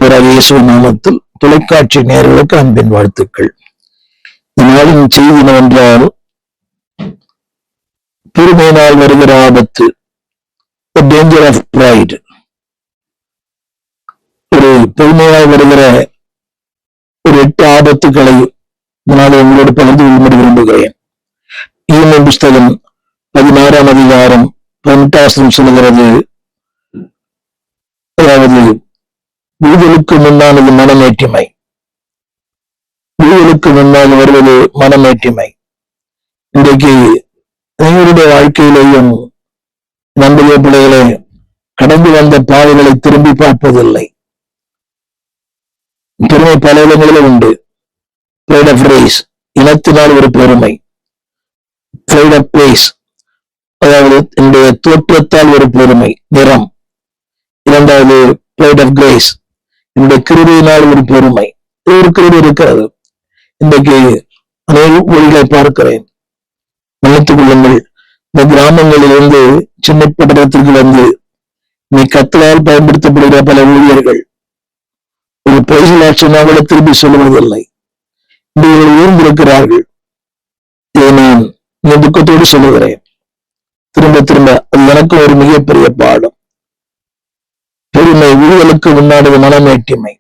ஆண்டவராகிய இயேசு நாமத்தில் தொலைக்காட்சி நேயர்களுக்கு அன்பின் வாழ்த்துக்கள். நாளின் செய்தி என்னவென்றால், பெருமையினால் வருகிற ஆபத்து, டேஞ்சர் ஆஃப் பிரைட். ஒரு பெருமையால் வருகிற ஒரு 8 ஆபத்துக்களை நாளை உங்களோடு பகிர்ந்து கொள்ளும்படி விரும்புகிறேன். ஈமேல் புஸ்தகம் 16ஆம் அதிகாரம் 18 சொல்லுகிறது, அதாவது விடுதலுக்கு முன்னானது மனமேட்டிமை, விடுதலுக்கு முன்னால் வருவது மனமேட்டிமை. இன்றைக்கு எங்களுடைய வாழ்க்கையிலேயும் நம்முடைய பிள்ளைகளை கடந்து வந்த பாதைகளை திரும்பி பார்ப்பதில்லை. பெருமை பல இடங்களிலும் உண்டு. ப்ரைட் ஆஃப் ரேஸ், இனத்தினால் ஒரு பெருமை. ப்ரைட் ஆஃப் பிளேஸ், அதாவது என்னுடைய தோற்றத்தால் ஒரு பெருமை, நிறம். இரண்டாவது ப்ரைட் ஆஃப் கிரேஸ், என்னுடைய கிருபையினால் ஒரு பெருமை. ஒரு கிருபை இருக்கிறது. இன்றைக்கு அநேக ஒளிகளை பார்க்கிறேன். நினைத்துக் கொள்ளுங்கள், இந்த கிராமங்களில் இருந்து சின்ன பட்டணத்திற்கு வந்து நீ கத்தலால் பயன்படுத்தப்படுகிற பல ஊழியர்கள் ஒரு பேசலாட்சினா கூட திரும்பி சொல்லுவதில்லை. இவர்கள் ஊர்ந்திருக்கிறார்கள். இதை நான் இந்த துக்கத்தோடு சொல்லுகிறேன். திரும்ப திரும்ப அது எனக்கு ஒரு மிகப்பெரிய பாடம். பெருமை விடுதலுக்கு முன்னாடி மனமேட்டிமை.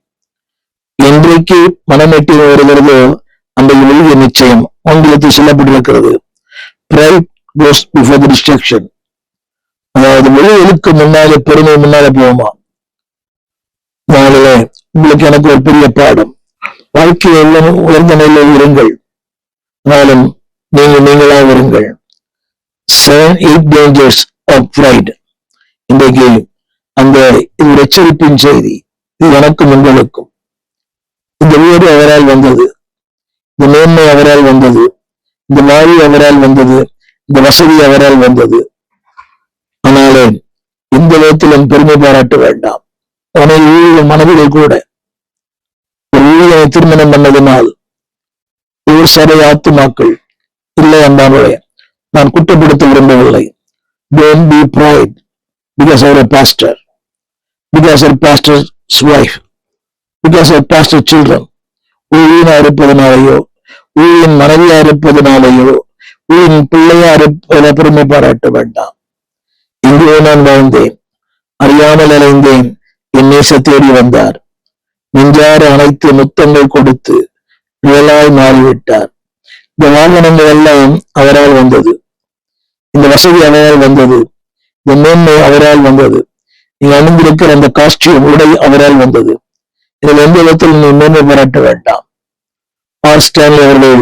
என்றைக்கு மனமேட்டிமை வருகிறதோ அன்றைக்கு விழுகிய நிச்சயம். ஆங்கிலத்தில் சொல்லப்பட்டிருக்கிறது, pride goes before the destruction. அதாவது விழுதலுக்கு முன்னாலே பெருமை முன்னாலே போகுமா. அதனால உங்களுக்கு எனக்கு ஒரு பெரிய பாடம். வாழ்க்கையில் உயர்ந்த நிலையில் இருங்கள், ஆனாலும் நீங்களாக இருங்கள். 7-8 dangers of pride. இன்றைக்கு அந்த இது எச்சரிப்பின் செய்தி. இது எனக்கும் உங்களுக்கும். இந்த வீடு அவரால் வந்தது, இந்த மேன்மை அவரால் வந்தது, இந்த மாறி அவரால் வந்தது, இந்த வசதி அவரால் வந்தது. ஆனாலே இந்த விதத்திலும் பெருமை பாராட்ட வேண்டாம். ஆனால் மனதிலே கூட ஒரு ஊழியனை திருமணம் பண்ணதினால் ஒரு சபை ஆத்துமாக்கள் இல்லை என்றாலே நான் குற்றப்படுத்த விரும்பவில்லை. Don't be proud because of a pastor, because of pastor's wife, because of pastor children. ஊழியனா இருப்பதனாலேயோ, ஊழியின் மனைவியா இருப்பதனாலேயோ, ஊழியின் பிள்ளையா இருப்பதை பெருமை பாராட்ட வேண்டாம். இங்கே நான் வாழ்ந்தேன், அறியாமல் அலைந்தேன், என் நேச தேடி வந்தார். நெஞ்சார அனைத்து முத்தங்கள் கொடுத்து நிழலாய் மாறிவிட்டார். இந்த வாகனங்கள் எல்லாம் அவரால் வந்தது, இந்த வசதி அவரால் வந்தது, இந்த மேன்மை அவரால் வந்தது, நீங்க அணிந்திருக்கிற அந்த காஸ்டியூம் உடை அவரால் வந்தது. இதில் எந்த விதத்தில் நீ மேன்மை பாராட்ட வேண்டாம். ஸ்டான்லி அவர்கள்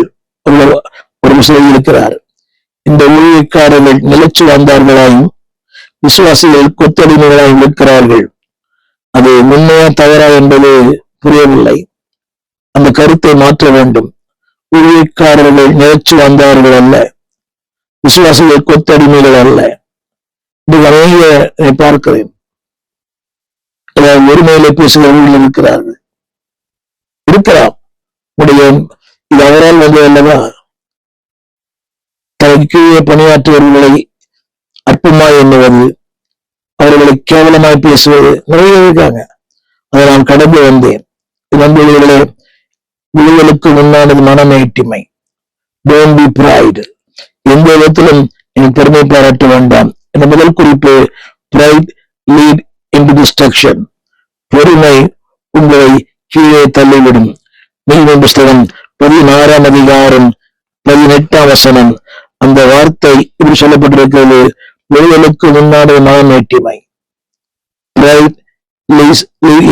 ஒரு சொல்லி இருக்கிறார், இந்த ஊழியக்காரர்கள் நிலைச்சு வந்தார்களாயும் விசுவாசிகள் கொத்தடிமைகளாயும் இருக்கிறார்கள். அது உண்மையா தவறா என்பது புரியவில்லை. அந்த கருத்தை மாற்ற வேண்டும். ஊழியக்காரர்கள் நிலைச்சு வந்தார்கள் அல்ல, விசுவாசிகள் கொத்தடிமைகள் அல்ல. இது அநேக பார்க்கிறேன். ஒருமையிலே பேசுகிறவர்கள் இருக்கிறார்கள். இருக்கலாம், முடியும். இது அவரால் வந்து அல்லவா தனக்கு கீழே பணியாற்றுவர்களை அற்பமா எண்ணுவது, அவர்களை கேவலமாய் பேசுவது நிறைய இருக்காங்க. அதை நான் கடந்து வந்தேன். நண்பர்களே, விடுதலுக்கு முன்னானது மனமேட்டிமை. Don't be proud. எந்த விதத்திலும் என் பெருமை பாராட்ட வேண்டாம். என்ற முதல் குறிப்பு, pride lead into destruction. பெருமை உங்களை கீழே தள்ளிவிடும். நீதிமொழிகள் புஸ்தகம் 16ஆம் அதிகாரம் 18ஆம் வசனம். அந்த வார்த்தை இப்படி சொல்லப்பட்டிருக்கிறது, விடுதலுக்கு முன்னாடி மனமேட்டிமை. Pride leads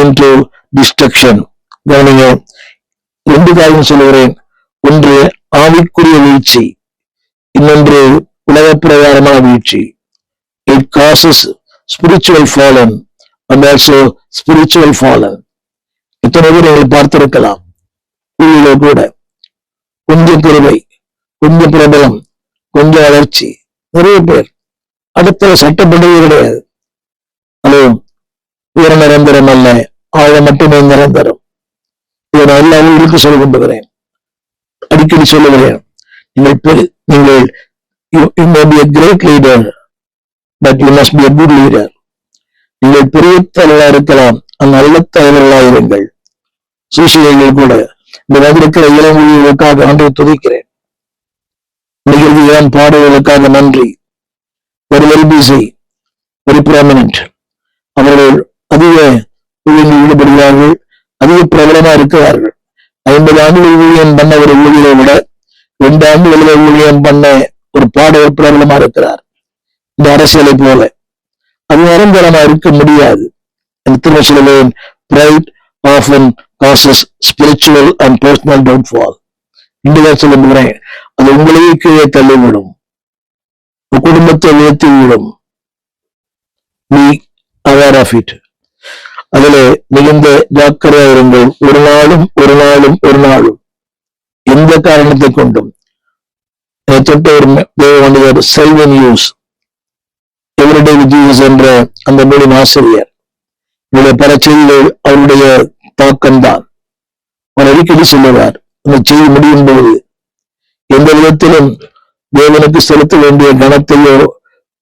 into destruction. கவனிங்க, 2 காரியம் சொல்லுகிறேன். ஒன்று ஆவிக்குரிய வீழ்ச்சி, இன்னொன்று உலக பிரகாரமான வீழ்ச்சி. It causes spiritual fallen and also spiritual fallen. எத்தனை பேர் நீங்கள் பார்த்திருக்கலாம். கூட கொஞ்சம் பெருமை, கொஞ்சம் பிரபலம், கொஞ்சம் வளர்ச்சி, நிறைய பேர் அடுத்த சட்டப்பட்டது கிடையாது. அது உயர நிரந்தரம் அல்ல, ஆழம் மட்டுமே நிரந்தரம். இதை நான் எல்லா ஊருக்கு சொல்ல கொண்டுகிறேன், அடிக்கடி சொல்லுகிறேன். நீங்கள் you may be a great leader, but you must be a good leader. நீங்கள் பெரிய தலைவராக இருக்கலாம், நல்ல தலைவர்களாயிருங்கள். சுவிசேஷர்கள் கூட இந்த வந்திருக்கிற இளம் ஊழியர்களுக்காக ஆண்டை துதிக்கிறேன். நிகழ்ச்சியான பாடுகளுக்காக நன்றி. Very very busy, very prominent. அவர்கள் அதிக ஊழியர்கள் ஈடுபடுகிறார்கள், அதிக பிரபலமா இருக்கிறார்கள். 50 ஆண்டுகள் ஊழியம் பண்ண ஒரு ஊழியரை விட 2 ஆண்டுகளில் ஊழியம் பண்ண ஒரு பாடகர் பிரபலமா இருக்கிறார். இந்த அரசியலை போல அது நிரந்தரமா இருக்க முடியாது. Pride often causes spiritual and personal downfall. இன்றுதான் சொல்லுகிறேன், அது உங்களையே கீழே தள்ளிவிடும், குடும்பத்தை உயர்த்தி விடும். Be aware of it. அதிலே மிகுந்த ஜாக்கிரதையா இருங்கள். ஒரு நாளும் எந்த காரணத்தை கொண்டும் தொட்ட ஒரு Selvan use everyday with Jesus என்ற அந்த நூலின் ஆசிரியர் இவருடைய பல செய்திகள் அவருடைய தாக்கம்தான். அவர் அடிக்கடி சொல்லுவார், அந்த செய்தி முடியும் போது எந்த விதத்திலும் தேவனுக்கு செலுத்த வேண்டிய கனத்தையோ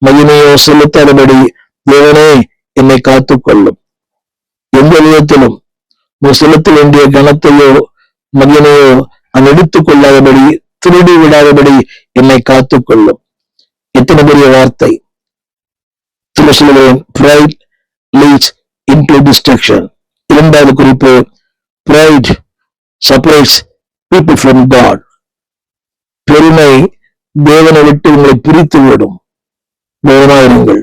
மகிமையோ செலுத்தாதபடி தேவனே என்னை காத்துக்கொள்ளும். எந்த விதத்திலும் செலுத்த வேண்டிய கனத்தையோ மகிமையோ நான் எடுத்துக் கொள்ளாதபடி, திருடி விடாதபடி என்னை காத்துக்கொள்ளும். எத்தனை பெரிய வார்த்தை! Pride leads into destruction. இரண்டாவது குறிப்பு, pride separates people from God. பெருமை தேவனை விட்டு உங்களை பிரித்து விடும். கவனமாயிருங்கள்.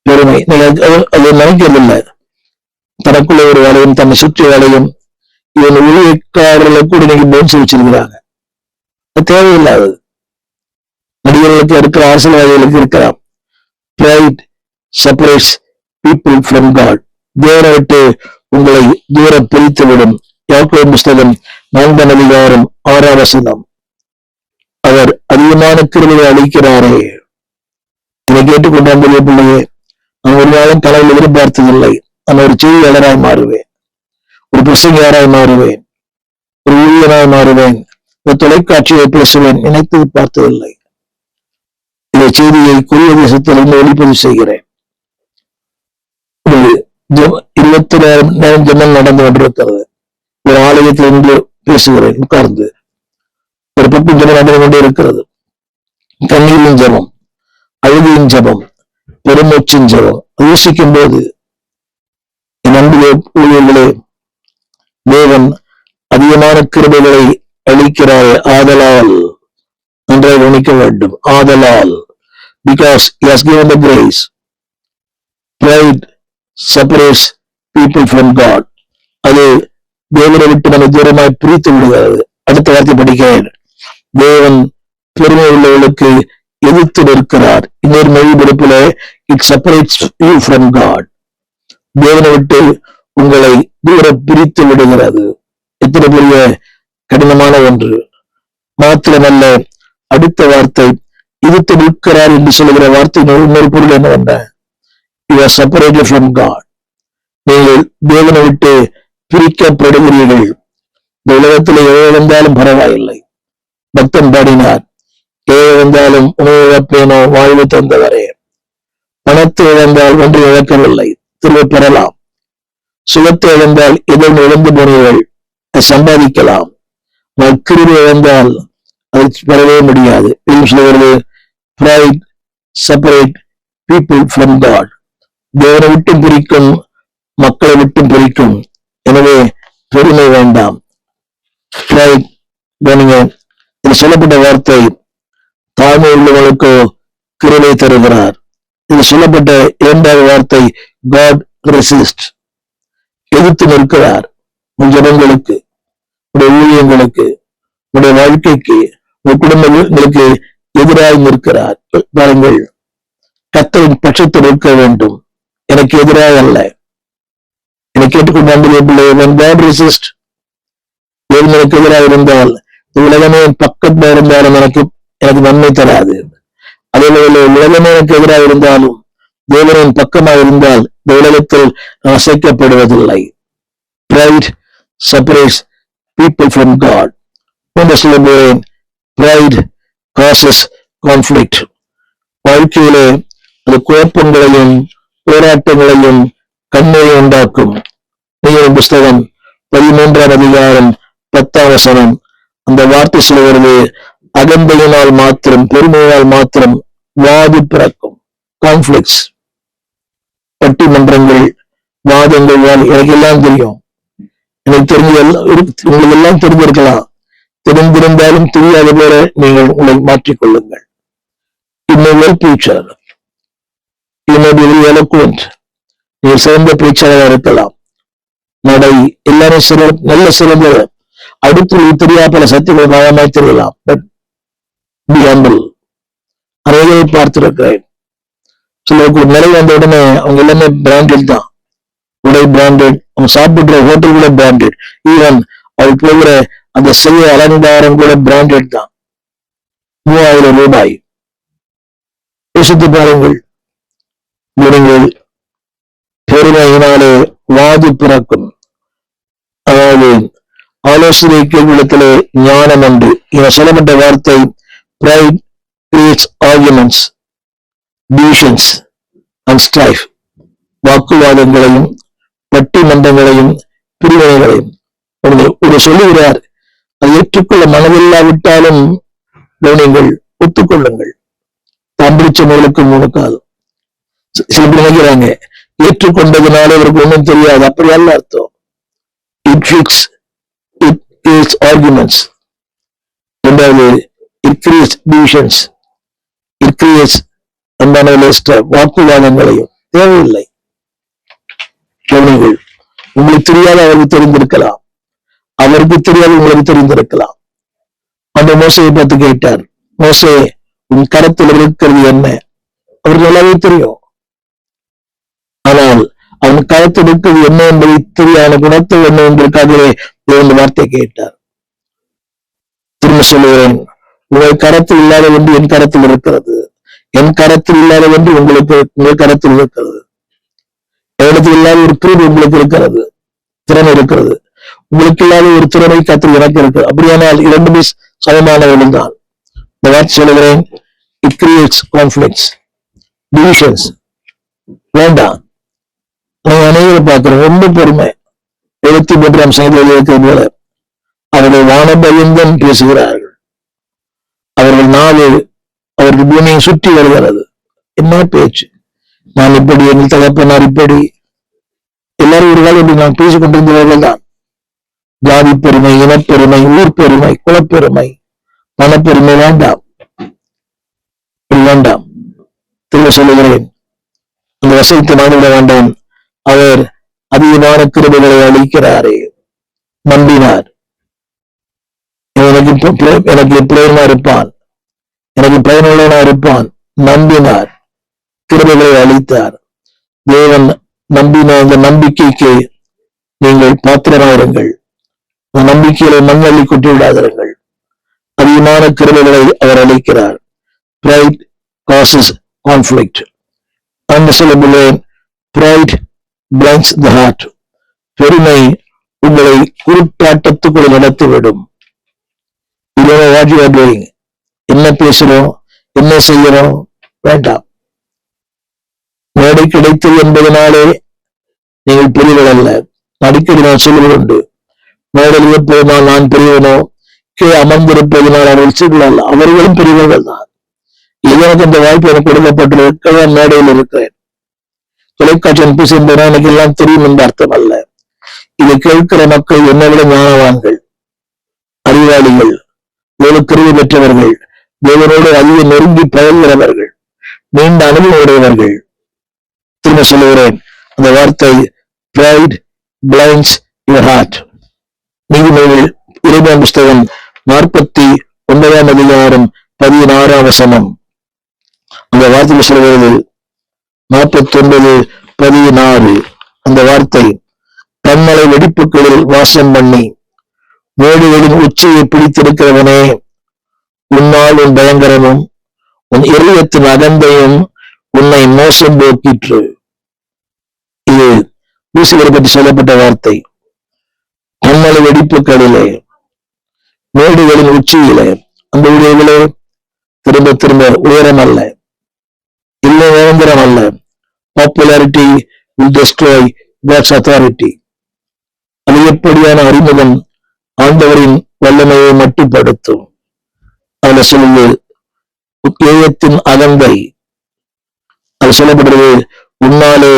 பெருமை அதை நினைக்கிறதில்லை. தனக்குள்ள ஒரு வேலையும் தன்னை சுற்றி வேலையும் இவன் ஊழியக்காரர்களை கூட நீங்க போன்ஸ் வச்சிருக்கிறாங்க. அது தேவையில்லாதது. நடிகர்களுக்கு இருக்கிற, அரசியல்வாதிகளுக்கு இருக்கலாம். Pride separates people from God. தேவனை விட்டு உங்களை தூர பிரித்து விடும். யாக்கோபு புஸ்தகம் 4ஆம் அதிகாரம் 6ஆம் வசனம். அவர் அதிகமான கிருபையை அளிக்கிறாரே. இதை கேட்டுக்கொண்டாங்க பிள்ளையே, நான் ஒரு நாளும் கடவுளை எதிர்பார்த்ததில்லை. நான் ஒரு செய்தியாளராய் மாறுவேன், ஒரு பிரசங்கியாராய் மாறுவேன், ஒரு ஊழியராய் மாறுவேன், ஒரு தொலைக்காட்சியை பேசுவேன், நினைத்து பார்த்ததில்லை. இந்த செய்தியை கொரிய தேசத்திலிருந்து ஒளிப்பதிவு செய்கிறேன். 24 நேரம் ஜெபம் நடந்து கொண்டிருக்கிறது. ஒரு ஆலயத்திலிருந்து பேசுகிறேன் உட்கார்ந்து. ஒரு பக்கம் ஜெபம் நடந்து கொண்டே இருக்கிறது. கண்ணீரின் ஜெபம், அழுகையின் ஜெபம், பெருமூச்சின் ஜெபம். யோசிக்கும் போது என் அன்பு ஊழியர்களே, தேவன் அதிகமான கிருபைகளை அளிக்கிறார். ஆதலால் நன்றாக கவனிக்க வேண்டும். ஆதலால், because he has given the grace. Pride separates people from God. அது தேவனை விட்டு நம்மை தூரமாய் பிரித்து விடுகிறது. அடுத்த வார்த்தை படிக்கிறேன். தேவன் பெருமை உள்ளவர்களுக்கு எதிர்த்து நிற்கிறார். இன்னொரு மொழிபெயர்ப்புல it separates you from God. தேவனை விட்டு உங்களை தூர பிரித்து விடுகிறது. எத்தனை பெரிய கடினமான ஒன்று! மாத்திரமல்ல, அடுத்த வார்த்தை எதிர்த்து நிற்கிறார் என்று சொல்லுகிற வார்த்தை இன்னொரு பொருள் என்னவென்ன? You are separated from God. நீங்கள் தேவனை விட்டு பிரிக்கப்படுகிறீர்கள். இந்த உலகத்தில் எதை வந்தாலும் பரவாயில்லை. பக்தன் பாடினார், எதை வந்தாலும் உணவு இழப்பேனோ வாழ்வு தந்தவரே. பணத்தை இழந்தால் ஒன்று இழக்கவில்லை, திரும்ப பெறலாம். சுகத்தை இழந்தால் எதோ இழந்து போனீர்கள், அதை சம்பாதிக்கலாம். கிருபை இழந்தால் அதை பெறவே முடியாது. சொல்லுகிறது, pride separate people from God. தேவனை விட்டும் பிரிக்கும், மக்களை விட்டும் பிரிக்கும். எனவே பெருமை வேண்டாம். இது சொல்லப்பட்ட வார்த்தை தாழ்மை உள்ளவர்களுக்கோ கிருபை தருகிறார். இது சொல்லப்பட்ட இரண்டாவது வார்த்தை God resist. எதிர்த்து நிற்கிறார். உன் ஜனங்களுக்கு, உடைய ஊழியங்களுக்கு, உடைய வாழ்க்கைக்கு, உன் குடும்பங்களுக்கு எதிராக நிற்கிறார். பாருங்கள், கர்த்தரின் பட்சத்தில் நிற்க வேண்டும், எனக்கு எதிராக அல்ல. என்னை கேட்டுக்கொண்டு God resist. எனக்கு எதிராக இருந்தால் உலகமே பக்கத்துல இருந்தாலும் எனக்கு நன்மை தராது. அதே போல உலகமே எனக்கு எதிராக இருந்தாலும் தேவனின் பக்கமாக இருந்தால் இந்த உலகத்தில் அசைக்கப்படுவதில்லை. Pride separates people from God. Pride causes conflict. வாழ்க்கையிலே அது குழப்பங்களையும் போராட்டங்களையும் கண்ணீரை உண்டாக்கும். நீரின் புஸ்தகம் 13ஆம் அதிகாரம் 10ஆம் வசனம். அந்த வார்த்தை சொல்கிறது, அகந்தையினால் மாத்திரம், பெருமையினால் மாத்திரம் வாது பிறக்கும். கான்ஃபிளிக்ஸ், பட்டிமன்றங்கள், வாதங்கள். எனக்கு எல்லாம் தெரியும், எனக்கு தெரிஞ்ச உங்களுக்கு எல்லாம் தெரிஞ்சிருக்கலாம். தெரிந்திருந்தாலும் தெரியாத போல நீங்கள் உங்களை மாற்றிக்கொள்ளுங்கள். இன்னொரு டீச்சர், நீங்கள் சிறந்த பேச்சாளராக இருக்கலாம். நடை எல்லாரும் நல்ல சிறந்த, அடுத்து தெரியாத பல சத்தியங்கள் நயமாய் தெரியலாம். But B humble. அனைவரை பார்த்திருக்கிறேன். சிலருக்கு நிலை வந்த உடனே அவங்க எல்லாமே பிராண்டட் தான். உடை பிராண்டட், அவங்க சாப்பிடுற ஹோட்டல் கூட பிராண்டட். ஈவன் அவள் போகிற அந்த செய்ய அலங்காரம் கூட பிராண்டட் தான். 3000 ரூபாய். யோசித்து பாருங்கள். பெருமையினாலே வாது பிறக்கும். அதாவது ஆலோசனை கேள்விடத்திலே ஞானம் உண்டு. இவன் சொல்லப்பட்ட வார்த்தை pride creates arguments, divisions and strife. வாக்குவாதங்களையும் பட்டிமன்றங்களையும் பிரிவினைகளையும் ஒரு சொல்லுகிறார். அதை ஏற்றுக்கொள்ள மனதில்லாவிட்டாலும் நீங்கள் ஒத்துக்கொள்ளுங்கள். தம்பிச்சவர்களுக்கு 3 காலம். சில பேர் நினைக்கிறாங்க ஏற்றுக்கொண்டதுனால அவருக்கு ஒன்றும் தெரியாது. அப்படி அல்ல அர்த்தம். It creates arguments. ரெண்டாவது, it creates divisions. It creates வாக்குவாதங்களையும். தேவையில்லை. உங்களுக்கு தெரியாத அவருக்கு தெரிந்திருக்கலாம், அவருக்கு தெரியாது உங்களுக்கு தெரிந்திருக்கலாம். அந்த மோசையை பார்த்து கேட்டார், மோசே உன் கரத்தில் இருக்கிறது என்ன? அவருக்கு நல்லாவே தெரியும். ஆனால் அவன் கரத்தில் இருக்கிறது என்ன என்பதை தெரியாத குணத்தை என்ன என்பதற்காகவே இந்த வார்த்தை கேட்டார். திரும்ப சொல்லுகிறேன், உங்கள் கரத்தில் இல்லாத ஒன்று என் கரத்தில் இருக்கிறது, என் கரத்தில் இல்லாத ஒன்று உங்கள் கரத்தில் இருக்கிறது. இடத்தில் இல்லாத ஒரு கிருபை உங்களுக்கு இருக்கிறது, திறமை இருக்கிறது. உங்களுக்கு இல்லாத ஒரு திறமை கத்தில் எனக்கு இருக்கு. அப்படியானால் 2 சமமானவர்கள் தான். இந்த வார்த்தை சொல்லுகிறேன், it creates conflicts, divisions. வேண்டாம். நான் அனைவரை பார்க்கிறேன், ரொம்ப பொறுமை. 73ஆம் சங்கத்தில் இருக்கிறது போல அவர்கள் வானபயந்தம் பேசுகிறார்கள். அவர்கள் நாடு அவர்கள் பூமியை சுற்றி வருகிறது. என்ன பேச்சு! நான் இப்படி, எங்கள் தகப்பனார் இப்படி, எல்லாரும் ஒரு காலம் இப்படி நான் பேசிக் கொண்டிருந்தவர்கள் தான். ஜாதி பெருமை, இனப்பெருமை, ஊர் பெருமை, குலப்பெருமை, பணப்பெருமை வேண்டாம், வேண்டாம். திரும்ப சொல்லுகிறேன், அந்த வசனத்தை நாடுவிட வேண்டாம். அவர் அதிகமான கிருபைகளை அளிக்கிறாரே. நம்பினார். எனக்கு பிரயோஜனமா இருப்பான், எனக்கு பயனுள்ளவனா இருப்பான். நம்பினார், கிருபைகளை அளித்தார். தேவன் நம்பின அந்த நம்பிக்கைக்கு நீங்கள் பாத்திரமாயிருங்கள். அந்த நம்பிக்கையில மண்ணள்ளி கொட்டி விடாதிருங்கள். அதிகமான கிருபைகளை அவர் அளிக்கிறார். Pride causes conflict. Pride blinds the heart. பெருமை உங்களை குருட்டாட்டத்துக்குள் நடத்திவிடும். What you are doing, என்ன பேசுறோம், என்ன செய்யறோம், வேண்டாம். மேடை கிடைத்தது என்பதனாலே நீங்கள் பெரியவர் அல்ல. அடிக்கடி நான் சொல்லுவதுண்டு, மேடையில் இருப்பதனால் நான் பெரியவனோ, அமர்ந்திருப்பதனால் அவர்கள் சிறுகள் அல்ல, அவர்களும் பெரியவர்கள் தான். எனக்கு அந்த வாய்ப்பு எனக்கு கொடுக்கப்பட்டிருக்க மேடையில் இருக்கிறேன். தொலைக்காட்சி அனுப்பி சென்றனா எனக்கு எல்லாம் தெரியும் என்ற அர்த்தம் அல்ல. இதை கேட்கிற மக்கள் என்னை விட ஞானவான்கள், அறிவாளிகள், தேவ கிருபை பெற்றவர்கள், தேவனோடு அதிக நெருங்கி பழகிறவர்கள், நீண்ட அனுபவம் உடையவர்கள். திரும்ப சொல்லுகிறேன், அந்த வார்த்தை pride blinds your heart. நீதிமொழிகள் 20ஆம் புஸ்தகம் 49ஆம் அதிகாரம் 16ஆம் வசனம். அந்த வார்த்தை சொல்கிறது 49:16. அந்த வார்த்தை, கண்மலை வெடிப்புகளில் வாசம் பண்ணி மேடுகளின் உச்சியை பிடித்திருக்கிறவனே, உன்னால் உன் பயங்கரமும் உன் இருதயத்தின் அகந்தையும் உன்னை மோசம் போக்கிற்று. இது லூசிபரை பற்றி சொல்லப்பட்ட வார்த்தை. கண்மலை வெடிப்புகளிலே, மேடுகளின் உச்சியிலே, அந்த உடையிலே திரும்ப திரும்ப உயரம் அல்ல, இல்லை நிரந்தரம் அல்ல, popularity will destroy God's authority. அதிகப்படியான அறிமுகம் ஆண்டவரின் வல்லமையை மட்டுப்படுத்தும். அதுல சொல்லுது ஏயத்தின் அகந்தை, அது சொல்லப்படுறது உன்னாலே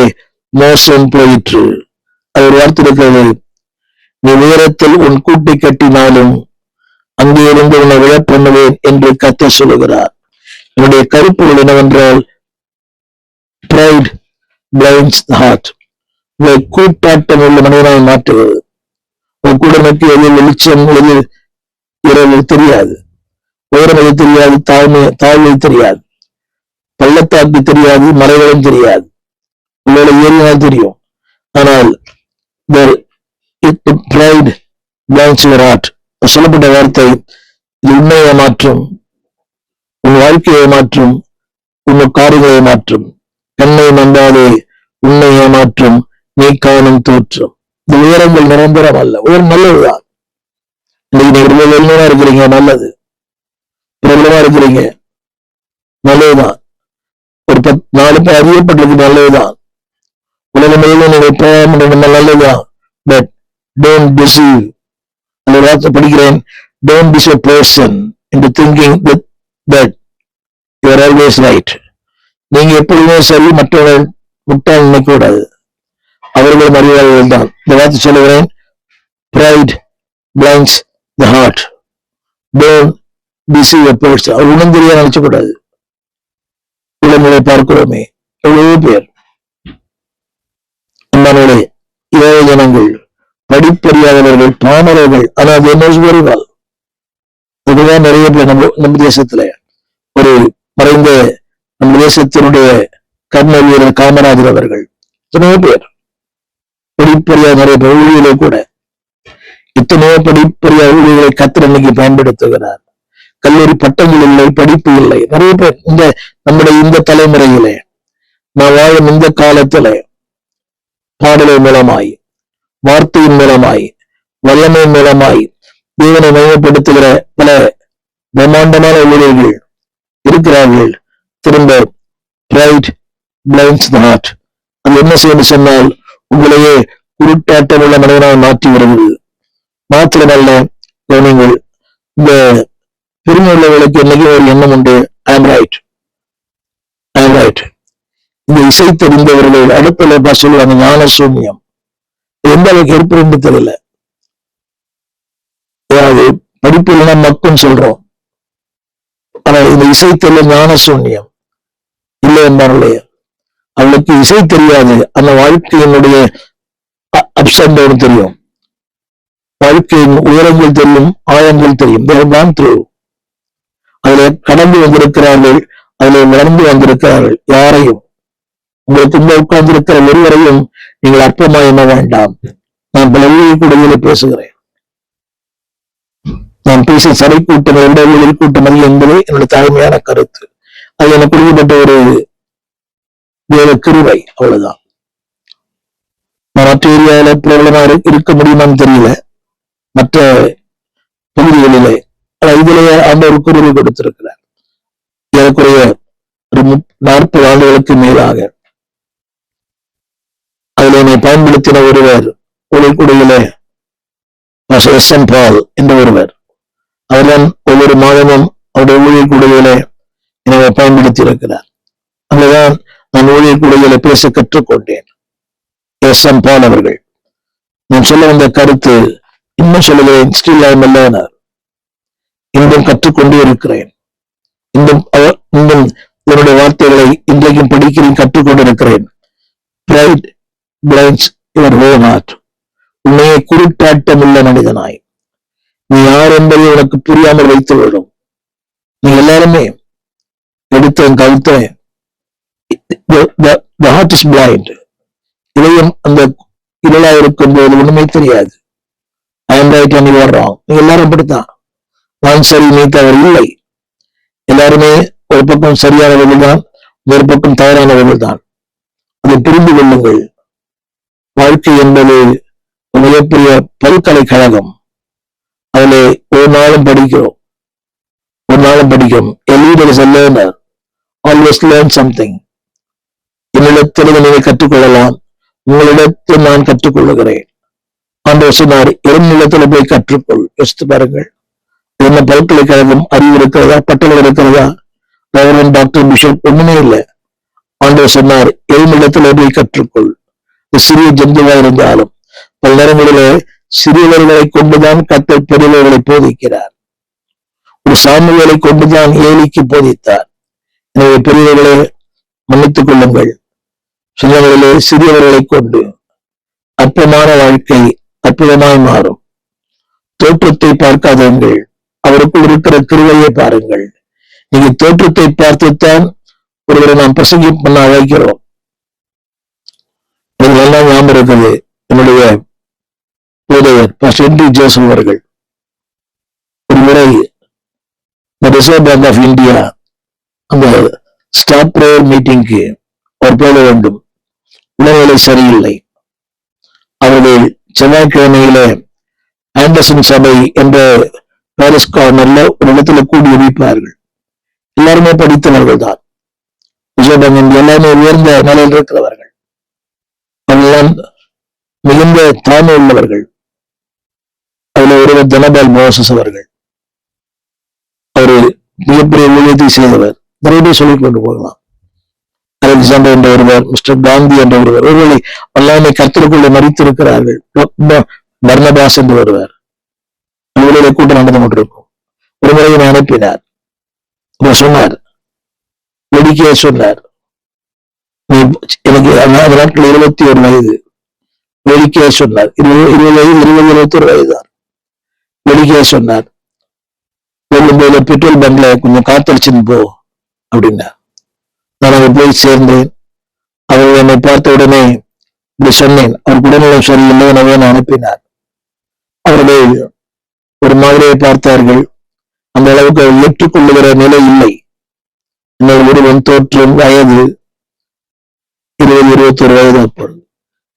மோசம் போயிற்று. அது ஒரு வார்த்தை இருக்கிறது, நீ உயரத்தில் உன் கூட்டை கட்டினாலும் அங்கே இருந்து உன்னை விழ பண்ணுவேன் என்று கர்த்தர் சொல்லுகிறார். என்னுடைய கருப்புகள் என்னவென்றால், pride blinds the heart. கூட்டாட்டம் உள்ள மனிதனாய் மாற்றுவது. உன் கூட நோக்கி எது வெளிச்சம் எது இரவு தெரியாது, உயரம் எது தெரியாது, தாழ்வு தெரியாது, பள்ளத்தாக்கு தெரியாது, மலைகளும் தெரியாது, உங்களோட ஏரியால் தெரியும். ஆனால் pride blinds your heart. சொல்லப்பட்ட வார்த்தை இது உண்மையை மாற்றும், உன் வாழ்க்கையை மாற்றும், உன் காரியங்களை மாற்றும். கண்ணை நம்பாதே, உன்னை ஏமாற்றும் நீ காணும் தோற்றம். இந்த உயரங்கள் நிரந்தரம் அல்ல. உயரம் நல்லதுதான். இன்னைக்கு நீங்க வெளிநா இருக்கிறீங்க, நல்லது. பிரபலமா இருக்கிறீங்க, நல்லதுதான். ஒரு 4 பேர் அறியப்பட்டிருக்கு, நல்லதுதான். உலகம் முழுவதும் நீங்க பிரயாணம் பண்ண நல்லதுதான். But don't deceive. அந்த வார்த்தை படிக்கிறேன், don't deceive a person into thinking that you are always right. நீங்க எப்பொழுதுமே சரி, மற்றவர்கள் முட்டாள் நினைக்க கூடாது. அவர்களும் அறிவாளர்கள் தான். இந்த வார்த்தை சொல்லுகிறேன், pride blinds the heart. Don't deceive a person. அவர் உணர்ந்து தெரியா நினைச்ச கூடாது. உலகங்களை பார்க்கிறோமே எவ்வளவோ பேர், நம்மளோட ஏழை ஜனங்கள், படிப்பறியாதவர்கள், பாமரர்கள், ஆனால் வருவாள். இதுதான் நிறைய பேர் நம்ம தேசத்துல. ஒரு மறைந்த நம்ம தேசத்தினுடைய கர்ம வீரர் காமராஜர் அவர்கள், எத்தனையோ பேர் படிப்பறியாத நிறைய பேர், ஊழியர்களை கூட எத்தனையோ படிப்பறியாத ஊழியர்களை கர்த்தர் இன்னைக்கு பயன்படுத்துகிறார். கல்லூரி பட்டங்கள் இல்லை, படிப்பு இல்லை. நிறைய பேர் நம்முடைய இந்த தலைமுறையிலே, நான் வாழும் இந்த காலத்துல பாடலை மூலமாய், வார்த்தையின் மூலமாய், வல்லமை மூலமாய் தேவனை மையப்படுத்துகிற பல பிரம்மாண்டமான ஊழியர்கள் இருக்கிறார்கள். திரும்ப pride blinds the heart. அது என்ன செய்யணும் சொன்னால், உங்களையே குருட்டாட்டம் உள்ள மனிதனாக மாற்றி வருகிறது. மாத்திரமல்ல, கவனிங்கள், இந்த பெருமை உள்ளவர்களுக்கு என்னைக்கு ஒரு எண்ணம் உண்டு, I am right. இந்த இசை தெரிந்தவர்கள் அடுத்த சொல்லுவாங்க ஞான சூன்யம். எந்த அளவுக்கு ஏற்படும் தெரியல. அதாவது படிப்பு இல்லைன்னா மக்கும் சொல்றோம், ஆனா இந்த இசை தெரியல ஞான சூன்யம் இல்லை என்பார்களே. அவளுக்கு இசை தெரியாது, அந்த வாழ்க்கையினுடைய அப்ஸ் அண்ட் டவுன் தெரியும், வாழ்க்கையின் உயரங்கள் தெரியும், ஆழங்கள் தெரியும். அதுல கடந்து வந்திருக்கிறார்கள், அதுல வளர்ந்து வந்திருக்கிறார்கள். யாரையும், உங்களுக்கு இந்த உட்கார்ந்திருக்கிற ஒருவரையும் நீங்கள் அற்பமா எண்ண வேண்டாம். நான் பல ஊழியர்களுடைய பேசுகிறேன். நான் பேசிய சபை கூட்டம் ஊழியர் கூட்டம் அல்ல என்பது என்னுடைய தாழ்மையான கருத்து. அது எனக்கு கொடுக்கப்பட்ட ஒரு வேற கிருபை, அவ்வளவுதான். நான் மற்ற ஏரியாவில பிரபலமா இருக்க முடியுமான்னு தெரியல, மற்ற பகுதிகளிலே. இதிலேயே ஆண்டவர் கிருபை கொடுத்திருக்கிறார். ஏறக்குறைய ஒரு 40 ஆண்டுகளுக்கு மேலாக அதில் என்னை பயன்படுத்தின ஒருவர் ஊழியர்களிலே S.M. Paul என்ற ஒருவர். அவர்தான் ஒவ்வொரு மாதமும் அவருடைய ஊழியர்களிலே என்னை பயன்படுத்தி இருக்கிறார். அங்கதான் நான் ஊழியர்களிலே பேச கற்றுக்கொண்டேன். S.M. Paul அவர்கள். நான் சொல்ல வந்த கருத்து இன்னும் சொல்லுகிறேன், ஸ்டில் ஐ எம் லேர்னர். இன்னும் கற்றுக்கொண்டே இருக்கிறேன். இன்னும் என்னுடைய வார்த்தைகளை இன்றைக்கும் படிக்கிறேன், கற்றுக்கொண்டிருக்கிறேன். Pride blinds your own heart. உன்னையே குருட்டாட்டம் உள்ள மனிதனாய், நீ யார் என்பதை உனக்கு புரியாமல் வைத்து விடும். நீ எல்லாருமே எடுத்தேன் கழுத்தேன். The heart is blind. இதையும் அந்த இருளா இருக்கும் போது ஒண்ணுமே தெரியாது. I am right and you are wrong. நீங்க எல்லாரும் அப்படித்தான். நான் சரி நீ தவறு இல்லை. எல்லாருமே ஒரு பக்கம் சரியானவர்கள் தான், ஒரு பக்கம் தவறானவர்கள் தான். அதை புரிந்து கொள்ளுங்கள். வாழ்க்கை என்பது மிகப்பெரிய பல்கலைக்கழகம். அதுல ஒரு நாளும் படிக்கிறோம். A leader is a learner. Always learn something. என்னிடத்திலிருந்து நீங்கள் கற்றுக்கொள்ளலாம், உங்களிடத்தில் நான் கற்றுக்கொள்ளுகிறேன். ஆண்டவர் சொன்னார், நிலத்துல போய் கற்றுக்கொள். யோசித்து பாருங்கள், என்ன பல்கலைக்கழகம் அறிவு இருக்கிறதா, பட்டணம் இருக்கிறதா, ரெவரண்ட், டாக்டர், பிஷப் ஒண்ணுமே இல்லை. ஆண்டவர் சொன்னார், நிலத்துல போய் கற்றுக்கொள். சிறிய ஜந்துவா இருந்தாலும் பல நேரங்களிலே சிறியவர்களை கொண்டுதான் கர்த்தர் பெரியவர்களை போதிக்கிறார். ஒரு சாமுவேலை கொண்டுதான் ஏலிக்கு போதித்தார். எனவே பெரியவர்களை மன்னித்துக் கொள்ளுங்கள். சிலவர்களே சிறியவர்களை கொண்டு அற்பமான வாழ்க்கை அற்புதமாய் மாறும். தோற்றத்தை பார்க்காதீர்கள், அவருக்குள் இருக்கிற கிருபையை பாருங்கள். நீங்க தோற்றத்தை பார்த்துத்தான் ஒருவரை நாம் பிரசங்கி பண்ண அழைக்கிறோம். இதெல்லாம் ஞாபகம் இருக்குது. என்னுடைய போதவர் பாஸ்டர் ஜோசப் அவர்கள் ஒரு முறை ரிசர்வ் பேங்க் ஆஃப் இந்தியா அந்த ஸ்டாப் பிரேயர் மீட்டிங்க்கு அவர் போக வேண்டும். உடல்நிலை சரியில்லை. அவர்கள் செவ்வாய்க்கிழமையில ஆண்டர்சன் சபை என்ற பாரிஸ் கார்னர்ல ஒரு இடத்துல கூடி வைப்பார்கள். எல்லாருமே படித்தவர்கள் தான். ரிசர்வ் பேங்க் எல்லாமே உயர்ந்த நிலையில் இருக்கிறவர்கள். அவர்களெல்லாம் மிகுந்த தாழ்மை உள்ளவர்கள். அதுல ஒருவர் ஜனபால் மோசஸ் அவர்கள். அவரு மிகப்பெரிய ஊழியத்தை செய்தவர். நிறைய பேர் சொல்லிக் கொண்டு போகலாம். அலெக்சாண்டர் என்ற ஒருவர், மிஸ்டர் காந்தி என்ற ஒருவர், ஒருவரை எல்லாமே கர்த்தருக்குள்ளே மறித்திருக்கிறார்கள். பர்னபாஸ் என்று ஒருவர். ஊழியரை கூட்டம் நடந்து கொண்டிருக்கும். ஒரு முறையை அனுப்பினார். சொன்னார், வெடிக்கைய சொன்னார், எனக்கு அந்த நாட்கள் 21 வயது. வெடிக்கைய சொன்னார், 20 வயது 21 வயதுதான். வெடிக்கைய சொன்னார், வெள்ளும்போது பெட்ரோல் பங்க்ல கொஞ்சம் காத்தடிச்சுன்னு போ அப்படின்னா. நான் அங்க போய் சேர்ந்தேன். அவர் என்னை பார்த்த உடனே இப்படி சொன்னேன், அவர் உடல்நலம் சரியில்லை, எனவே நான் அனுப்பினார். அவர்கள் ஒரு மாதிரியை பார்த்தார்கள். அந்த அளவுக்கு அவர் ஏற்றுக்கொள்ளுகிற நிலை இல்லை. இன்னொரு ஒருவன் தோற்றம் வயது 20-21 வயது. அப்பொழுது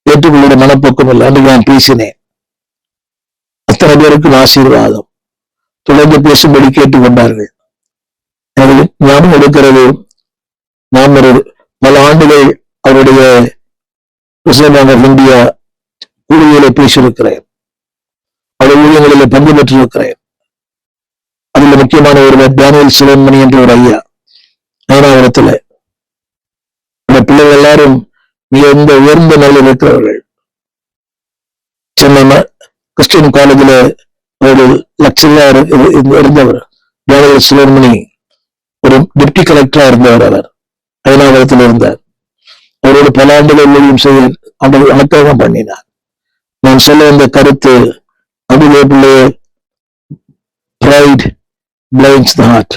ஏற்றுக்கொள்ளுகிற மனப்போக்கம் இல்லை. அன்றைக்கு நான் பேசினேன். அத்தனை பேருக்கும் ஆசீர்வாதம். தொடர்ந்து பேசும்படி கேட்டுக்கொண்டார்கள். எனக்கு ஞாபகம் எடுக்கிறது, நான் ஒரு பல ஆண்டுகள் அவருடைய ரிசர்வ் பேங்க் ஆஃப் இந்தியா ஊழியர்களை பேசியிருக்கிறேன். அவருடைய ஊழியர்களில் பங்கு பெற்றிருக்கிறேன். அதில் முக்கியமான ஒருவர் டேனியல் சிவன்மணி என்ற ஒரு ஐயா, நயனாவரத்துல. அந்த பிள்ளைகள் எல்லாரும் மிக உயர்ந்த நிலையில் இருக்கிறவர்கள். சென்னை கிறிஸ்டியன் காலேஜில் ஒரு லெக்சரரா இருந்தவர் டேனியல் சிவன்மணி. ஒரு டெப்டி கலெக்டரா இருந்தவர். அவர் நயனாவரத்தில் இருந்தார். அவரோடு பல ஆண்டுகள் ஊழியம் செய்ய அனுக்கிரகம் பண்ணினார். நான் சொல்ல வந்த கருத்து, அபிலே பிள்ளையே, pride blinds the heart.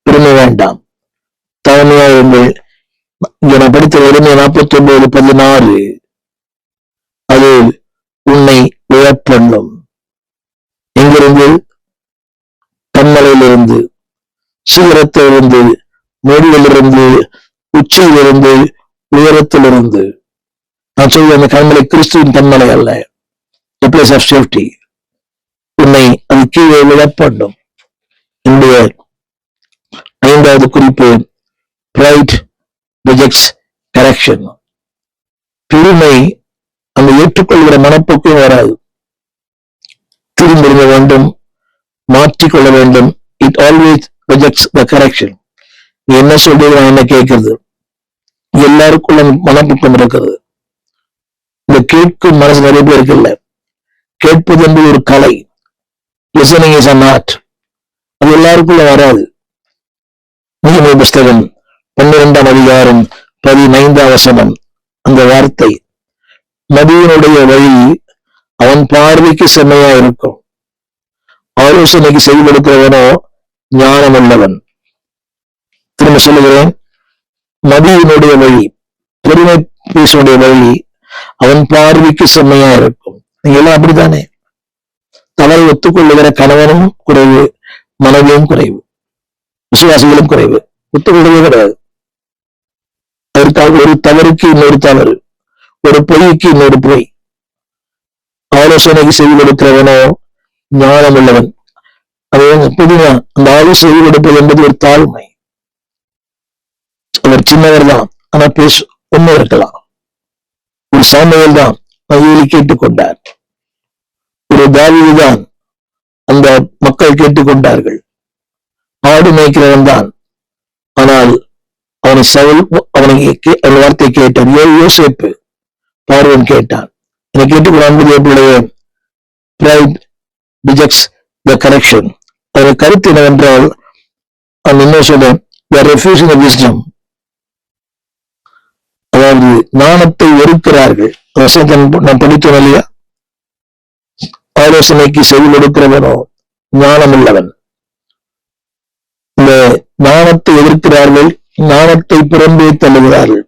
பெருமை வேண்டாம், தாழ்மையா இருங்கள். இங்க நான் படித்த உடனே 49:16 அது உன்னை உயர்த்தணும். எங்கிருந்து? கண்மலையிலிருந்து, சிகரத்திலிருந்து, மொழியிலிருந்து, உச்சியிலிருந்து, உயரத்திலிருந்து. நான் சொல்ல அந்த கண்மலை கிறிஸ்துவின் கண்மலை அல்ல, a place of safety. உன்னை அது கீழே விழப்படும். என்னுடைய 5வது குறிப்பு, pride rejects correction. பெருமை அந்த ஏற்றுக்கொள்கிற மனப்போக்கம் வராது. திரும்ப வேண்டும், மாற்றிக்கொள்ள வேண்டும். It always rejects the correction. நீ என்ன சொல்றது, நான் என்ன கேட்கறது. எல்லாருக்குள்ள மனப்போக்கம் இருக்கிறது. இந்த கேட்கும் மனசு நிறைய பேர் இருக்குல்ல. கேட்பது என்பது ஒரு கலை. Listening is an art. அது எல்லாருக்குள்ள வராது. நீதிமொழி புஸ்தகம் 12ஆம் அதிகாரம் 15ஆம் வசனம், அந்த வார்த்தை, மதியனுடைய வழி அவன் பார்வைக்கு செம்மையா இருக்கும், ஆலோசனைக்கு செயல்படுக்கிறவனோ ஞானம் உள்ளவன். திரும்ப சொல்லுகிறேன், மதியனுடைய வழி, பெருமை பேசுடைய வழி அவன் பார்வைக்கு செம்மையா இருக்கும். நீங்க எல்லாம் அப்படித்தானே? தவறை ஒத்துக்கொள்ளுகிற கணவனும் குறைவு, மனைவியும் குறைவு, விசுவாசிகளும் குறைவு. ஒத்துக்கொள்ளவே கிடையாது. அதற்காக ஒரு தவறுக்கு இன்னொரு தவறு, ஒரு பொய்க்கு இன்னொரு பொய். ஆலோசனைக்கு செய்து கொடுக்கிறவனோ ஞானம் உள்ளவன். அது எப்படிதான் அந்த ஆலோசனை செய்து கொடுப்பது என்பது ஒரு தாழ்மை. அவர் சின்னவர் தான், ஆனா உண்மை இருக்கலாம். ஒரு சாமுவேல் தான் மகிழ்ச்சி கேட்டுக்கொண்டார். ஒரு தாவீது தான் அந்த மக்கள் கேட்டுக்கொண்டார்கள். ஆடு மேய்க்கிறவன் தான். ஆனால் அவனை சவுல் அவன் வார்த்தை கேட்டான். யோசேப்பு பார்வன் கேட்டான். என்னை கேட்டுக்கொள்ள pride rejects the correction. அதன் கருத்து என்னவென்றால் என்ன சொல்ல, they are refusing the wisdom. அதாவது ஞானத்தை வெறுக்கிறார்கள். நான் படித்தோம் இல்லையா, ஆலோசனைக்கு செவி கொடுக்கிறவனோ ஞானம் உள்ளவன். இந்த ஞானத்தை எதிர்க்கிறார்கள், ஞானத்தை புறம்பே தள்ளுகிறார்கள்.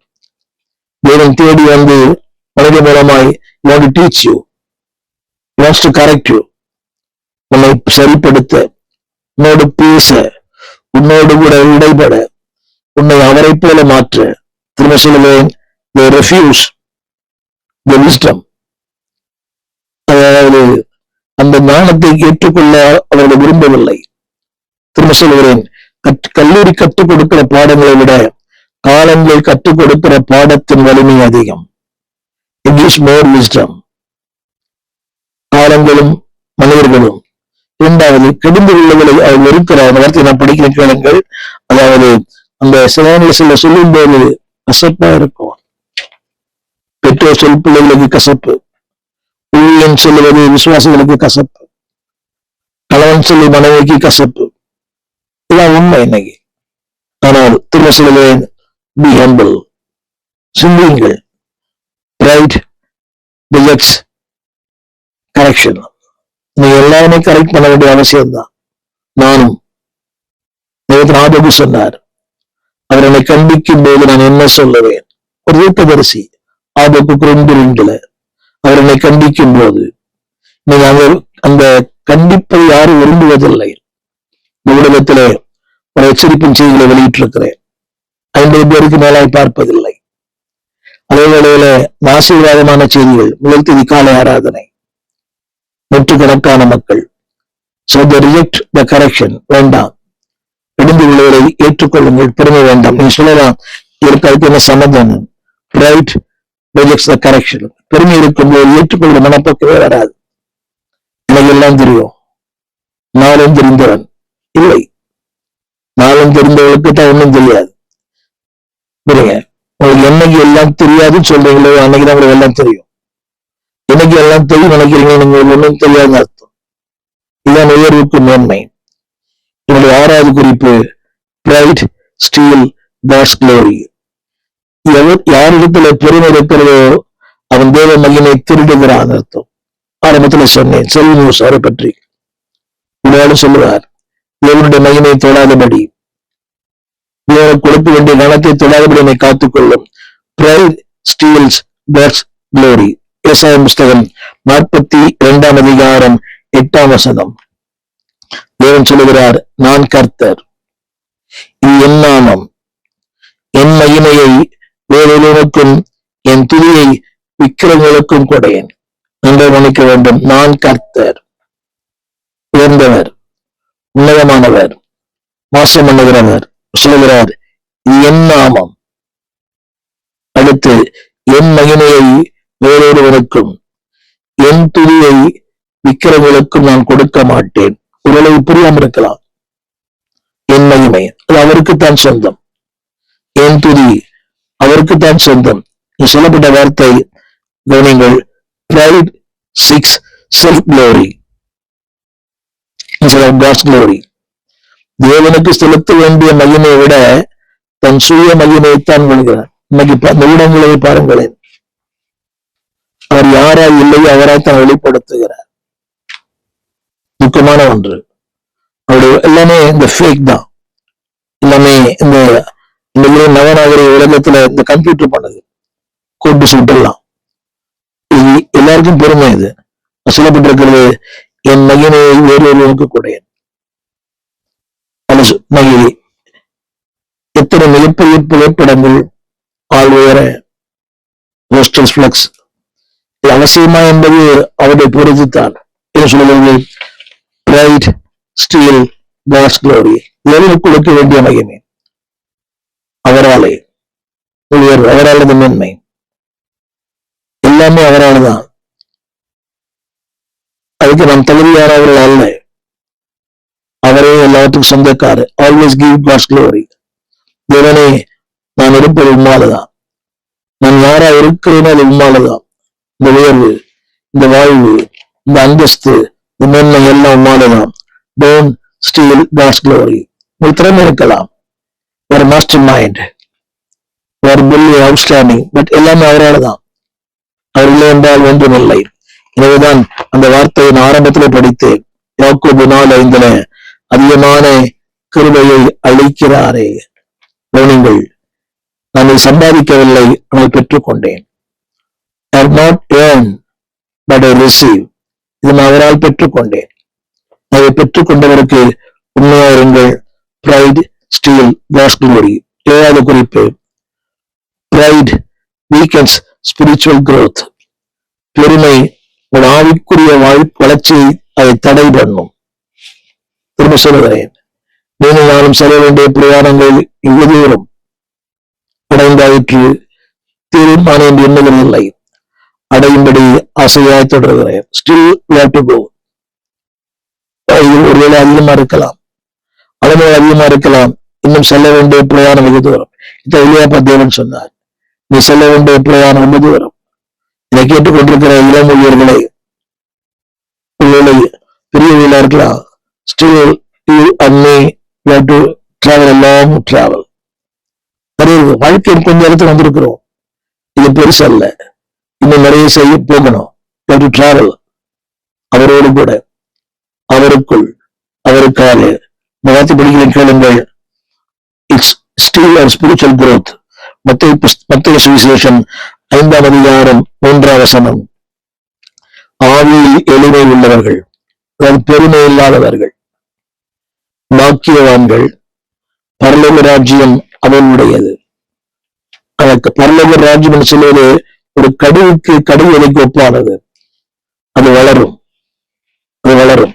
தேவன் தேடி வந்து மனித மூலமாய் want to teach you, wants to correct you, உன்னை சரிப்படுத்த, உன்னோடு பேச, உன்னோடு கூட இடைபட, உன்னை அவரை போல மாற்ற. திரும்ப சொல்லுவேன், they refuse the wisdom. அதாவது அந்த ஞானத்தை ஏற்றுக்கொள்ள அவர்கள் விரும்பவில்லை. திரும்ப சொல்லுகிறேன், கல்லூரி கற்றுக் கொடுக்கிற பாடங்களை விட காலங்கள் கற்றுக் கொடுக்கிற பாடத்தின் வலிமை அதிகம். It gives more wisdom. காலங்களும் மனிதர்களும். இரண்டாவது, கெடுந்து உள்ளவர்களை அவர் வெறுக்கிறார். அந்த வார்த்தையை நான் படிக்கிற கேளுங்கள். அதாவது அந்த சில சொல்லும் போது கசப்பா இருக்கும். பெற்றோர் சொல் பிள்ளைகளுக்கு கசப்பு, ஊழியன் சொல்லுவது விசுவாசிகளுக்கு கசப்பு, கணவன் சொல்லி மனைவிக்கு கசப்பு. இதான் உண்மை இன்னைக்கு. ஆனால் திரும்ப சொல்லுவேன், be humble, சிந்தியுங்கள். Pride rejects correction. நீ எல்லாருமே கரெக்ட் பண்ண வேண்டிய அவசியம் தான். நானும் ஆபத்து சொன்னார், அவர் என்னை கண்டிக்கும் போது நான் என்ன சொல்லுவேன். ஒரு தீர்க்கதரிசி ஆபத்து 2:2 அவர் என்னை கண்டிக்கும் போது, நீங்க அந்த கண்டிப்பை யாரும் விரும்புவதில்லை. ஊடகத்திலே ஒரு எச்சரிப்பின் செய்திகளை வெளியிட்டிருக்கிறேன். 50 பேருக்கு மேலாய் பார்ப்பதில்லை. அதே வேளையில ஆசீர்வாதமான செய்திகள், முதல் தேதி காலை ஆராதனை, நூற்றுக்கணக்கான மக்கள். So they reject the correction. வேண்டாம், இடிந்து உள்ளவரை ஏற்றுக்கொள்ளுங்கள், பெருமை வேண்டாம். நீ சொல்லலாம், இவருக்கு அதுக்கு என்ன சமாதானம்? Pride rejects the correction. பெருமை இருக்கும்போது ஏற்றுக்கொள்கிற மனப்போக்கவே வராது. எனக்கு எல்லாம் தெரியும், நானும் தெரிந்தவன் இல்லை. நானும் தெரிந்தவர்களுக்கு தான் ஒன்றும் தெரியாது. புரியுங்க, உங்களுக்கு என்னைக்கு எல்லாம் தெரியாதுன்னு சொல்றீங்களோ அன்னைக்கு தான் உங்களுக்கு எல்லாம் தெரியும். என்னைக்கு எல்லாம் தெரியும் நினைக்கிறீங்க, நீங்க ஒன்றும் தெரியாதுன்னு அர்த்தம். இதுதான் உயர்வுக்கு மேன்மை. என்னுடைய 6வது குறிப்பு, pride steal God's glory. யாரிடத்துல பெருமை இருக்கிறதோ அவன் தேவ மகிமை திருடுகிறான் அர்த்தம். ஆரம்பத்துல சொன்னேன், செல்வம் அவரை பற்றி சொல்லுவார், தேவனுடைய மகிமை தொடாதபடி, தேவனுக்கு கொடுக்க வேண்டிய கணத்தை தொடாதபடி என்னை காத்துக்கொள்ளும். Pride steals God's glory. ஏசாயா புஸ்தகம் 42ஆம் அதிகாரம் 8ஆம் வசனம். தேவன் சொல்லுகிறார், நான் கர்த்தர், இது என் நாமம், என் மகிமையை வேறொருவனுக்கும் என் துதியை விக்கிரங்களுக்கும் கொடையேன். நன்றாக கவனிக்க வேண்டும். நான் கர்த்தர், உயர்ந்தவர், உன்னதமானவர், மோசம் பண்ணுகிறவர். சொல்லுகிறார், இது என் நாமம். அடுத்து, என் மகிமையை வேறொருவனுக்கும் என் துதியை விக்கிரங்களுக்கும் நான் கொடுக்க மாட்டேன். ஓரளவு புரியாமல் இருக்கலாம். என் மகிமை அது அவருக்குத்தான் சொந்தம், என் துதி அவருக்குத்தான் சொந்தம். சொல்லப்பட்ட வார்த்தை கவனிங்கள், pride seeks self glory instead of God's glory. தேவனுக்கு செலுத்த வேண்டிய மகிமையை விட தன் சுய மகிமையைத்தான் கொள்கிறார். இன்னைக்கு அந்த ஊடகங்களை பாருங்களேன், அவர் யாராய் இல்லையோ அவராய் தான் வெளிப்படுத்துகிறார். துக்கமான ஒன்று. அவருடைய எல்லாமே இந்த ஃபேக் தான். எல்லாமே இந்த நவநாகரிக உலகத்துல இந்த கம்ப்யூட்டர் பண்ணது, கோட்டு சூட்டெல்லாம். இது எல்லாருக்கும் பெருமை. இது சொல்லப்பட்டிருக்கிறது, என் மகிமையை வேறொருவனுக்கு கொடையேன். மகிழி எத்தனை மிகப்பெரிய புகைப்படங்கள், ஆள் உயர, ஹோஸ்டல் பிளக்ஸ், அவசியமா என்பது அவருடைய பொறுத்துத்தான். என்ன சொல்லுவது? Pride steal God's glory. தேவனுக்கு கொடுக்க வேண்டிய மகிமை அவராலே உயர்வு, அவரால் மேன்மை. எல்லாமே அவரால் தான். அதுக்கு நாம் தகுதியானவர்கள் அல்ல. அவரே எல்லாத்துக்கும் சொந்தக்காரர். Always give God's glory. தேவனே, நான் இருப்பது உம்மாலதான், நான் யாரா இருக்கிறேன்னு அது உம்மாலதான். இந்த உயர்வு, இந்த வாழ்வு, இந்த அந்தஸ்து, இந்த மேன்மை எல்லாம் உம்மாலதான். Don't steal God's glory. உங்களுக்கு திறமை இருக்கலாம், ஒரு மாஸ்டர் மைண்ட், ஒரு பில்லி அவுட்ஸ்டாண்டிங், பட் எல்லாமே அவரால் தான். அவர் இல்லை என்றால் ஒன்றுமில்லை. எனவேதான் அந்த வார்த்தையை நான் ஆரம்பத்திலே படித்தேன். யாக்கோபு 4:5 அதிகமான கிருபையை அளிக்கிறாரே. கவனிங்கள், நான் இதை சம்பாதிக்கவில்லை, ஆனால் பெற்றுக்கொண்டேன். I have not earned, but I receive. இது நான் அவரால் பெற்றுக்கொண்டேன். அதை பெற்றுக்கொண்டவருக்கு உண்மையாயிருங்கள். Pride steals God's glory. 7வது குறிப்பு, pride weakens spiritual growth. பெருமை ஒரு ஆவிக்குரிய வளர்ச்சியை அதை தடை பண்ணும். திரும்ப சொல்லுகிறேன், நீங்கள் நானும் செல்ல வேண்டிய பிரயாணங்கள் இவ்வளவு தூரம் அடைந்தாயிற்று, தீர்மானம் என்று எண்ணுவதில்லை, அடையும்படி ஆசையாய் தொடர்கிறேன். Still we have to go. ஒருவேளை அதிகமா இருக்கலாம், அளவு அதிகமா இருக்கலாம், இன்னும் செல்ல வேண்டிய பிரயாணம் வெகு தூரம். இதை இல்லையாப்பா தேவன் சொன்னார், நீ செல்ல வேண்டிய பிரயாணம் ரொம்ப தூரம். இதை கேட்டுக்கொண்டிருக்கிற இளம் ஊழியர்களை, ஒருவேளை பெரிய ஊழியர்களா இருக்கலாம், still you and me we have to travel a long travel. வாழ்க்கையில் கொஞ்ச இடத்துல வந்திருக்கிறோம், இது பெருசு அல்ல, இன்னும் நிறைய செய்ய போகணும். we have to travel. அவரோடு கூட, அவருக்குள், அவருக்காக வார்த்தை படிக்கிறேன் கேளுங்கள். It's still our spiritual growth. மத்தேயு சுவிசேஷம் 5ஆம் அதிகாரம் 3ஆம் வசனம். ஆவியில் எளிமை உள்ளவர்கள், அதாவது பெருமை இல்லாதவர்கள் பாக்கியவான்கள், பரலோக ராஜ்யம் அவனுடையது. அதற்கு பரலோக ராஜ்யம் என்று சொல்வது ஒரு கடுவுக்கு கடுவதைக்கு ஒப்பானது. அது வளரும், அது வளரும்.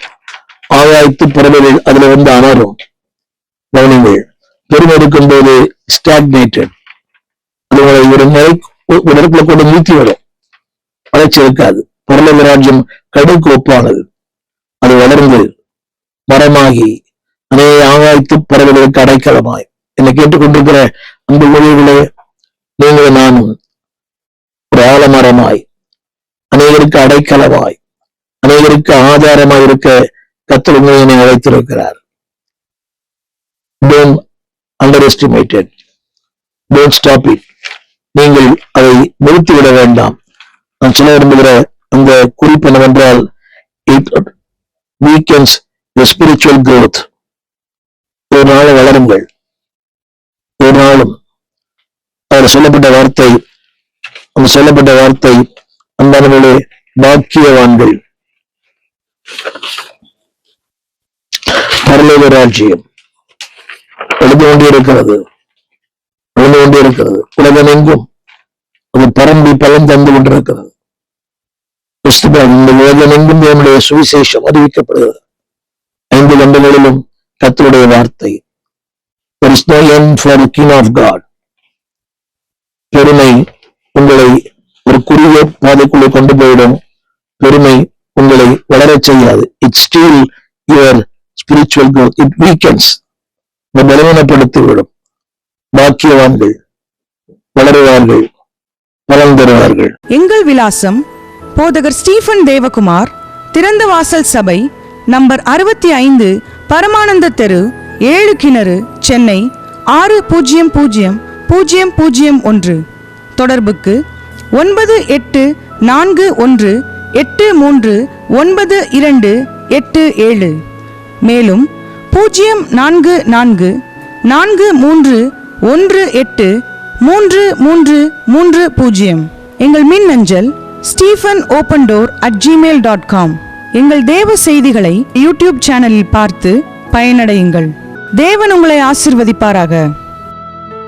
ஆகாயத்து பறவைகள் அதுல வந்து அமரும். கவனிங்கள், பெருமை இருக்கும் போது ஸ்டாக்னேட்டட், அது ஒரு இடத்துல கொண்டு நிறுத்தி வரும், வளர்ச்சி இருக்காது. பரலோக ராஜ்யம் கடுக்கு ஒப்பானது. அது வளர்ந்து மரமாகி அநேக ஆகாயத்து பறவைகளுக்கு அடைக்கலமாய். என்னை கேட்டுக்கொண்டிருக்கிற அந்த ஊழியர்களே, நீங்கள் நானும் ஒரு ஆலமரமாய், அநேகருக்கு அடைக்கலமாய், அநேகருக்கு ஆதாரமாய் இருக்க கர்த்தர் உங்களை அழைத்திருக்கிறார். Don't underestimate it. Don't stop it. நீங்கள் அதை நிறுத்திவிட வேண்டாம். நான் சொல்ல விரும்புகிற அந்த குறிப்பு என்னவென்றால், it weakens your spiritual growth. ஒரு நாள் வளருங்கள், ஒரு நாளும். அவர் சொல்லப்பட்ட வார்த்தை, அந்த சொல்லப்பட்ட வார்த்தை அன்பானவர்களே, பாக்கியவான்கள், பரலோக ராஜ்யம் எழுந்து கொண்டிருக்கிறது, எழுந்து கொண்டிருக்கிறது. உலகமெங்கும் அது பரம்பி பலன் தந்து கொண்டிருக்கிறது. இந்த உலகமெங்கும் என்னுடைய சுவிசேஷம் அறிவிக்கப்படுகிறது. 5 கண்டங்களிலும் கர்த்தருடைய வார்த்தை. There is no end for the King of God. பெருமை உங்களை ஒரு குறுகிய பாதைக்குள்ளே கொண்டு போயிடும். பெருமை உங்களை வளரச் செய்யாது. It steal your spiritual growth. It weakens. பலவீனப்படுத்திவிடும். பாக்கியவான்கள் வளருவார்கள், பலன் தருவார்கள். எங்கள் விலாசம் போதகர் ஸ்டீபன் தேவகுமார், திறந்த வாசல் சபை, நம்பர் 65, பரமானந்த தெரு, 7 கிணறு, சென்னை 600001. தொடர்புக்கு 9841839287. மேலும் 0444318330. எங்கள் மின்னஞ்சல் stephen.opendoor@gmail.com. எங்கள் தேவ செய்திகளை யூடியூப் சேனலில் பார்த்து பயனடையுங்கள். தேவன் உங்களை ஆசீர்வதிப்பாராக.